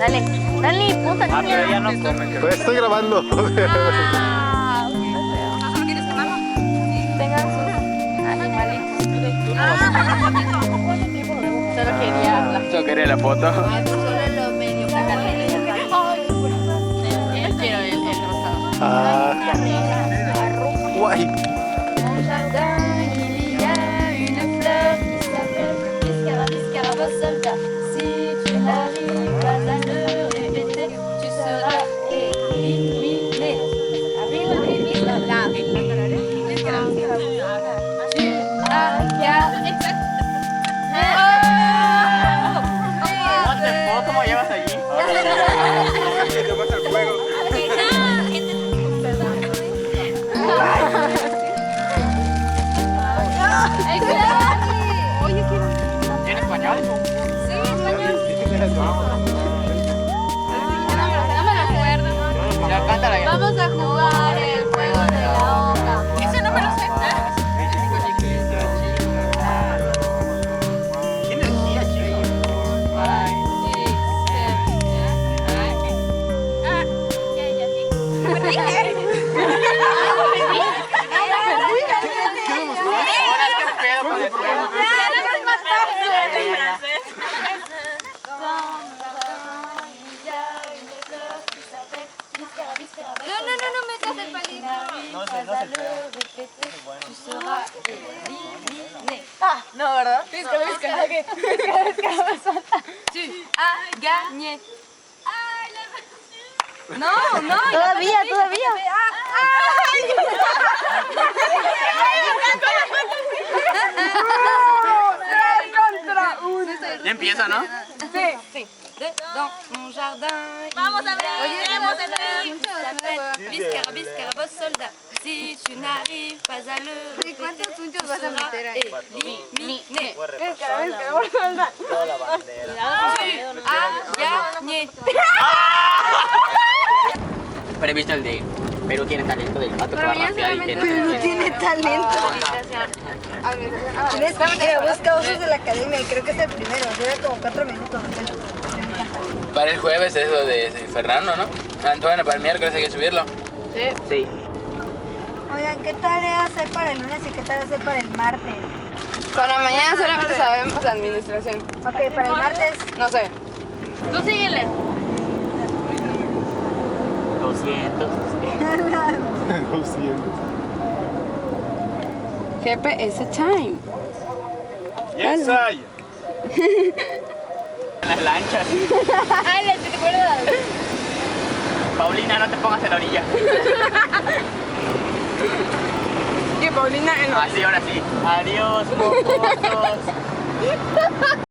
Dale, dale, puta niña. Ah, pero ella no come, creo. Pues estoy grabando. Ah, qué feo. ¿Solo quieres quemarlo? Tengan sus animalitos. Solo quería hablar. Yo quería la foto. Solo lo medio sacarle. Yo quiero el rosado. Ah, guay. Mon jardin, il y a une fleur qui s'appelle Biscarabos soldat. Si tu n'arrives pas à le répéter, tu seras éliminé. Arriba, la. Tu as gagné. ¿Cómo llevas allí? ¿Qué te pasa el juego? Oye, ¿qué? ¿En español? Sí, español. Ya, cántala ya. Vamos a jugar el juego de la onda. Ese no me lo sé. ¿Qué energía, chico? Ahora es que me pedo con el juego. No metas el palito. No sé el pedo. Tu seras éliminé. No, ¿verdad? Bíscalo. Tu as gagné. No. Todavía. Ya empieza, ¿no? Sí. Dans mon jardin. Vamos a ver. Vamos a ver. Biscarabos soldat. Si tu n'arrives pas à le répéter, ¿Cuántos puntos tu vas a seras meter ahí? éliminé. Tu as gagné. Pero he visto el de Perú tiene talento del pato Pero para ya rapear y que no solamente sé qué. tiene talento. Tienes que buscar usos de la academia y creo que es el primero. Dura como 4 minutos. Para el jueves es lo de Fernando, ¿no? Bueno, para el miércoles hay que subirlo. Sí. Oigan, ¿qué tarea hacer para el lunes y qué tarea hacer para el martes? Para mañana solamente sabemos administración. Ok, para el martes. No sé. Tú síguele. 200. 200. GPS time. Yes, I. Las lanchas. Ay, ¿te acuerdas? Paulina, no te pongas en la orilla. Y Paulina en Así, ahora sí. Adiós, mocosos.